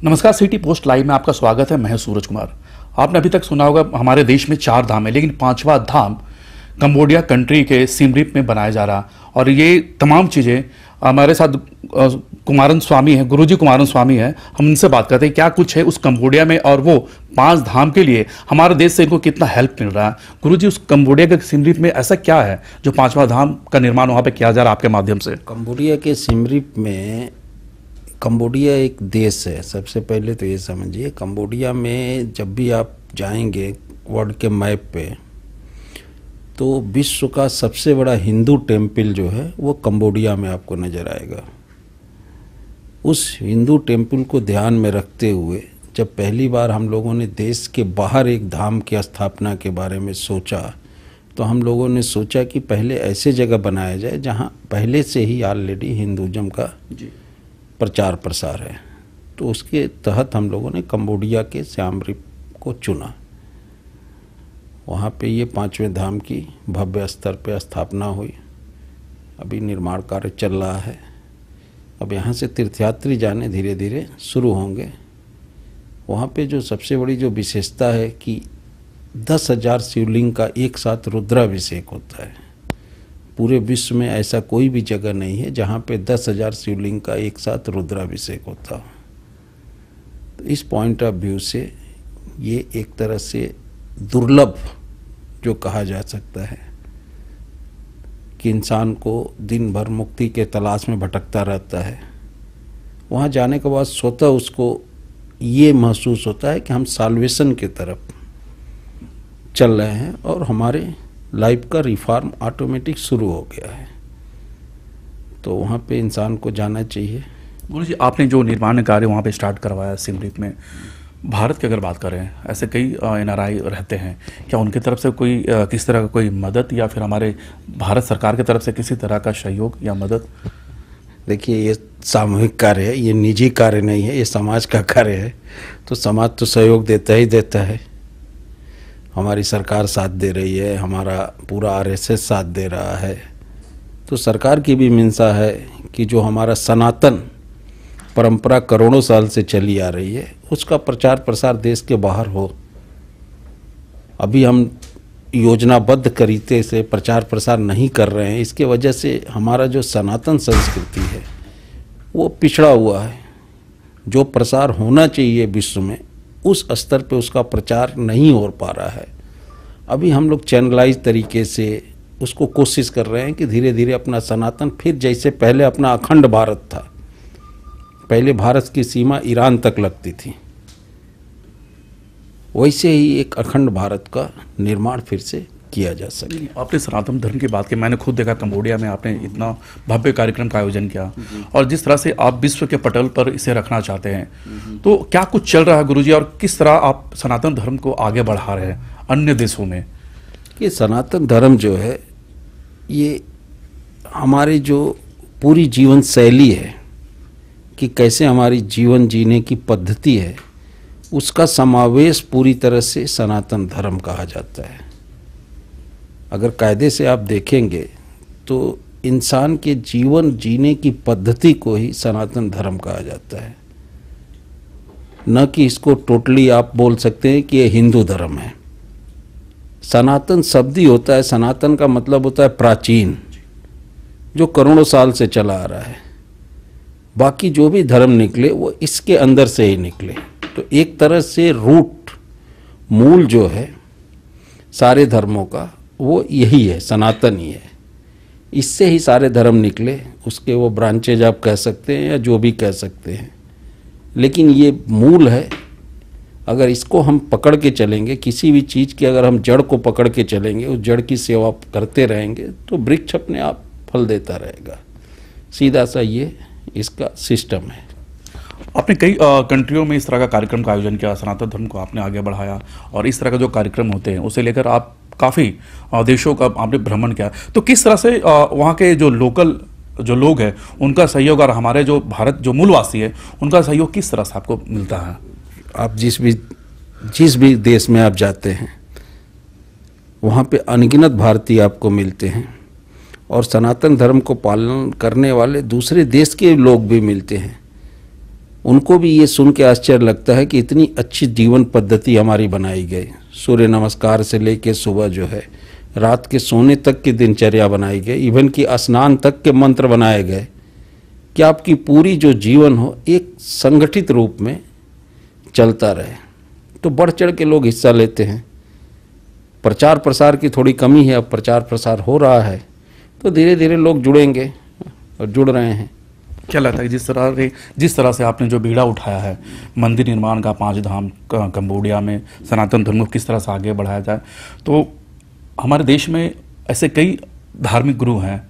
नमस्कार, city post live में आपका स्वागत है। मैं हूं सूरज कुमार। आपने अभी तक सुना होगा हमारे देश में 4 धाम है, लेकिन 5वां धाम कंबोडिया कंट्री के सिम रिप में बनाया जा रहा। और ये तमाम चीज़ें हमारे साथ कुमारन स्वामी है, गुरुजी कुमारन स्वामी है। हम उनसे बात करते हैं क्या कुछ है उस कंबोडिया में और वो 5 धाम के लिए हमारे देश से इनको कितना हेल्प मिल रहा है। गुरुजी, उस कंबोडिया के सिम रिप में ऐसा क्या है जो 5वां धाम का निर्माण वहाँ पे किया जा रहा है आपके माध्यम से? कंबोडिया के सिम रिप में, कंबोडिया एक देश है। सबसे पहले तो ये समझिए, कंबोडिया में जब भी आप जाएंगे वर्ल्ड के मैप पे, तो विश्व का सबसे बड़ा हिंदू टेम्पल जो है वो कंबोडिया में आपको नज़र आएगा। उस हिंदू टेम्पल को ध्यान में रखते हुए जब पहली बार हम लोगों ने देश के बाहर एक धाम की स्थापना के बारे में सोचा, तो हम लोगों ने सोचा कि पहले ऐसे जगह बनाया जाए जहाँ पहले से ही ऑलरेडी हिंदुज़म का प्रचार प्रसार है। तो उसके तहत हम लोगों ने कंबोडिया के सिम रिप को चुना। वहाँ पे ये 5वें धाम की भव्य स्तर पे स्थापना हुई। अभी निर्माण कार्य चल रहा है। अब यहाँ से तीर्थयात्री जाने धीरे धीरे शुरू होंगे। वहाँ पे जो सबसे बड़ी जो विशेषता है कि 10,000 शिवलिंग का एक साथ रुद्राभिषेक होता है। पूरे विश्व में ऐसा कोई भी जगह नहीं है जहाँ पे 10,000 शिवलिंग का एक साथ रुद्राभिषेक होता हो। तो इस पॉइंट ऑफ व्यू से ये एक तरह से दुर्लभ जो कहा जा सकता है कि इंसान को दिन भर मुक्ति के तलाश में भटकता रहता है, वहाँ जाने के बाद स्वतः उसको ये महसूस होता है कि हम साल्वेशन की तरफ चल रहे हैं और हमारे लाइफ का रिफॉर्म ऑटोमेटिक शुरू हो गया है। तो वहाँ पे इंसान को जाना चाहिए। गुरुजी, आपने जो निर्माण कार्य वहाँ पे स्टार्ट करवाया सिम रिप में, भारत की अगर बात करें, ऐसे कई NRI रहते हैं, क्या उनकी तरफ से कोई किस तरह का कोई मदद या फिर हमारे भारत सरकार की तरफ से किसी तरह का सहयोग या मदद? देखिए, ये सामूहिक कार्य है, ये निजी कार्य नहीं है, ये समाज का कार्य है। तो समाज तो सहयोग देता ही देता है। हमारी सरकार साथ दे रही है, हमारा पूरा RSS साथ दे रहा है। तो सरकार की भी मंशा है कि जो हमारा सनातन परंपरा करोड़ों साल से चली आ रही है, उसका प्रचार प्रसार देश के बाहर हो। अभी हम योजनाबद्ध तरीके से प्रचार प्रसार नहीं कर रहे हैं। इसके वजह से हमारा जो सनातन संस्कृति है वो पिछड़ा हुआ है। जो प्रसार होना चाहिए विश्व में, उस स्तर पे उसका प्रचार नहीं हो पा रहा है। अभी हम लोग चैनलाइज तरीके से उसको कोशिश कर रहे हैं कि धीरे धीरे अपना सनातन, फिर जैसे पहले अपना अखंड भारत था, पहले भारत की सीमा ईरान तक लगती थी, वैसे ही एक अखंड भारत का निर्माण फिर से किया जा सके। आपने सनातन धर्म की बात की, मैंने खुद देखा कंबोडिया में आपने इतना भव्य कार्यक्रम का आयोजन किया और जिस तरह से आप विश्व के पटल पर इसे रखना चाहते हैं, तो क्या कुछ चल रहा है गुरुजी और किस तरह आप सनातन धर्म को आगे बढ़ा रहे हैं अन्य देशों में? ये सनातन धर्म जो है, ये हमारी जो पूरी जीवन शैली है कि कैसे हमारी जीवन जीने की पद्धति है, उसका समावेश पूरी तरह से सनातन धर्म कहा जाता है। अगर कायदे से आप देखेंगे तो इंसान के जीवन जीने की पद्धति को ही सनातन धर्म कहा जाता है, न कि इसको टोटली आप बोल सकते हैं कि ये हिंदू धर्म है। सनातन शब्द ही होता है, सनातन का मतलब होता है प्राचीन, जो करोड़ों साल से चला आ रहा है। बाकी जो भी धर्म निकले वो इसके अंदर से ही निकले। तो एक तरह से रूट, मूल जो है सारे धर्मों का, वो यही है, सनातन ही है। इससे ही सारे धर्म निकले। उसके वो ब्रांचेज आप कह सकते हैं या जो भी कह सकते हैं, लेकिन ये मूल है। अगर इसको हम पकड़ के चलेंगे, किसी भी चीज़ की अगर हम जड़ को पकड़ के चलेंगे, उस जड़ की सेवा करते रहेंगे, तो वृक्ष अपने आप फल देता रहेगा। सीधा सा ये इसका सिस्टम है। आपने कई कंट्रियों में इस तरह का कार्यक्रम का आयोजन किया, सनातन धर्म को आपने आगे बढ़ाया और इस तरह का जो कार्यक्रम होते हैं उसे लेकर आप काफ़ी देशों का आपने भ्रमण किया। तो किस तरह से वहाँ के जो लोकल जो लोग हैं उनका सहयोग और हमारे जो भारत जो मूलवासी है उनका सहयोग किस तरह से आपको मिलता है? आप जिस भी देश में आप जाते हैं, वहाँ पे अनगिनत भारतीय आपको मिलते हैं और सनातन धर्म को पालन करने वाले दूसरे देश के लोग भी मिलते हैं। उनको भी ये सुन के आश्चर्य लगता है कि इतनी अच्छी जीवन पद्धति हमारी बनाई गई। सूर्य नमस्कार से लेके सुबह जो है रात के सोने तक की दिनचर्या बनाई गई, इवन कि स्नान तक के मंत्र बनाए गए कि आपकी पूरी जो जीवन हो एक संगठित रूप में चलता रहे। तो बढ़ चढ़ के लोग हिस्सा लेते हैं। प्रचार प्रसार की थोड़ी कमी है, अब प्रचार प्रसार हो रहा है तो धीरे धीरे लोग जुड़ेंगे और जुड़ रहे हैं। क्या लगता है जिस तरह से आपने जो बीड़ा उठाया है मंदिर निर्माण का, 5 धाम कंबोडिया में सनातन धर्म को किस तरह से आगे बढ़ाया जाए, तो हमारे देश में ऐसे कई धार्मिक गुरु हैं,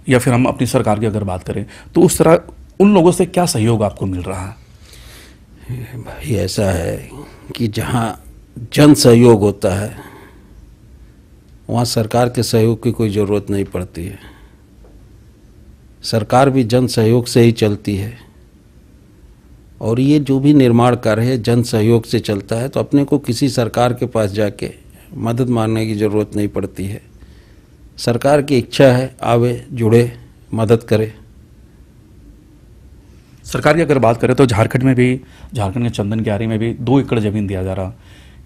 या फिर हम अपनी सरकार की अगर बात करें तो उस तरह उन लोगों से क्या सहयोग आपको मिल रहा है? भाई ऐसा है कि जहाँ जन सहयोग होता है वहाँ सरकार के सहयोग की कोई ज़रूरत नहीं पड़ती है। सरकार भी जन सहयोग से ही चलती है और ये जो भी निर्माण कार्य है जन सहयोग से चलता है, तो अपने को किसी सरकार के पास जाके मदद मांगने की ज़रूरत नहीं पड़ती है। सरकार की इच्छा है आवे, जुड़े, मदद करे। सरकार की अगर बात करें तो झारखंड के चंदन क्यारी में भी 2 एकड़ जमीन दिया जा रहा,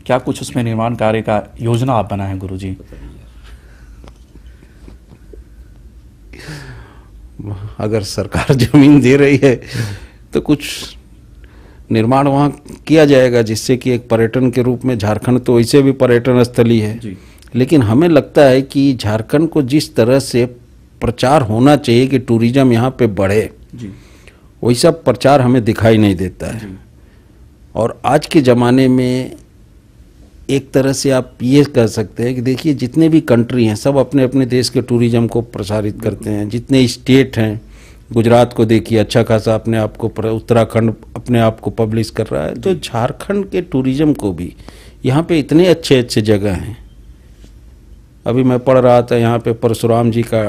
क्या कुछ उसमें निर्माण कार्य का योजना आप बनाए हैं गुरुजी? अगर सरकार जमीन दे रही है तो कुछ निर्माण वहाँ किया जाएगा, जिससे कि एक पर्यटन के रूप में झारखंड तो वैसे भी पर्यटन स्थली है जी। लेकिन हमें लगता है कि झारखंड को जिस तरह से प्रचार होना चाहिए कि टूरिज्म यहाँ पे बढ़े जी। वैसा प्रचार हमें दिखाई नहीं देता है। और आज के ज़माने में एक तरह से आप ये कह सकते हैं कि देखिए जितने भी कंट्री हैं सब अपने अपने देश के टूरिज्म को प्रसारित करते हैं। जितने स्टेट हैं, गुजरात को देखिए अच्छा खासा अपने आप को, उत्तराखंड अपने आप को पब्लिश कर रहा है। तो झारखंड के टूरिज्म को भी यहाँ पे इतने अच्छे अच्छे जगह हैं। अभी मैं पढ़ रहा था यहाँ पे परशुराम जी का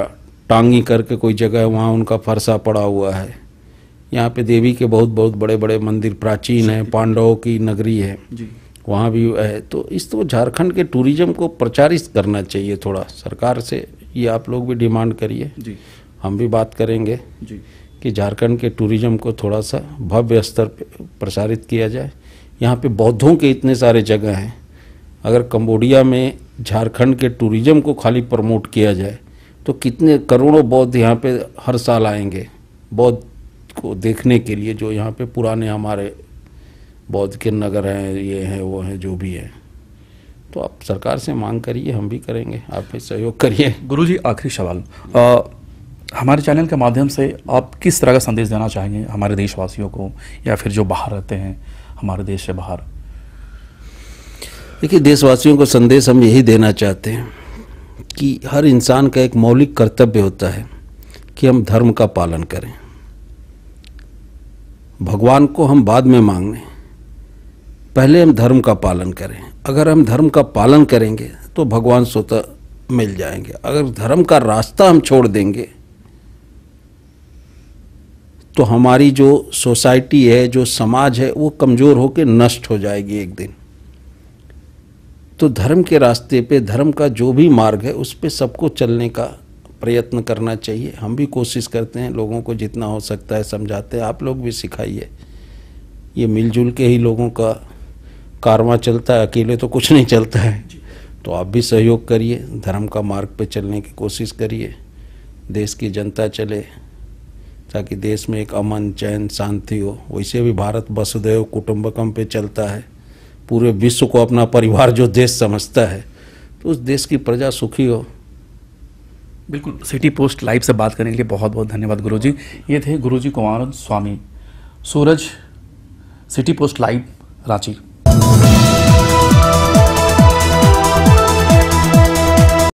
टांगी करके कोई जगह है, वहाँ उनका फरसा पड़ा हुआ है। यहाँ पे देवी के बहुत बहुत बड़े बड़े मंदिर प्राचीन हैं, पांडवों की नगरी है जी। वहाँ भी है। तो इस तो झारखंड के टूरिज्म को प्रचारित करना चाहिए थोड़ा सरकार से। ये आप लोग भी डिमांड करिए जी। हम भी बात करेंगे जी। कि झारखंड के टूरिज्म को थोड़ा सा भव्य स्तर पे प्रसारित किया जाए। यहाँ पे बौद्धों के इतने सारे जगह हैं, अगर कंबोडिया में झारखंड के टूरिज्म को खाली प्रमोट किया जाए तो कितने करोड़ों बौद्ध यहाँ पे हर साल आएंगे बौद्ध को देखने के लिए, जो यहाँ पे पुराने हमारे बौद्ध के नगर हैं, ये हैं वो हैं जो भी है। तो आप सरकार से मांग करिए, हम भी करेंगे, आप भी सहयोग करिए। गुरुजी आखिरी सवाल, हमारे चैनल के माध्यम से आप किस तरह का संदेश देना चाहेंगे हमारे देशवासियों को, या फिर जो बाहर रहते हैं हमारे देश से बाहर? देखिए देशवासियों को संदेश हम यही देना चाहते हैं कि हर इंसान का एक मौलिक कर्तव्य होता है कि हम धर्म का पालन करें। भगवान को हम बाद में मांगें, पहले हम धर्म का पालन करें। अगर हम धर्म का पालन करेंगे तो भगवान स्वतः मिल जाएंगे। अगर धर्म का रास्ता हम छोड़ देंगे तो हमारी जो सोसाइटी है, जो समाज है, वो कमज़ोर होकर नष्ट हो जाएगी एक दिन। तो धर्म के रास्ते पे, धर्म का जो भी मार्ग है उस पे सबको चलने का प्रयत्न करना चाहिए। हम भी कोशिश करते हैं, लोगों को जितना हो सकता है समझाते हैं। आप लोग भी सिखाइए। ये मिलजुल के ही लोगों का कारवां चलता है, अकेले तो कुछ नहीं चलता है। तो आप भी सहयोग करिए, धर्म का मार्ग पे चलने की कोशिश करिए, देश की जनता चले ताकि देश में एक अमन, चैन, शांति हो। वैसे भी भारत वसुधैव कुटुंबकम पे चलता है। पूरे विश्व को अपना परिवार जो देश समझता है, तो उस देश की प्रजा सुखी हो। बिल्कुल। सिटी पोस्ट लाइव से बात करने के लिए बहुत बहुत धन्यवाद गुरुजी। ये थे गुरुजी कुमार स्वामी, सूरज, सिटी पोस्ट लाइव, रांची।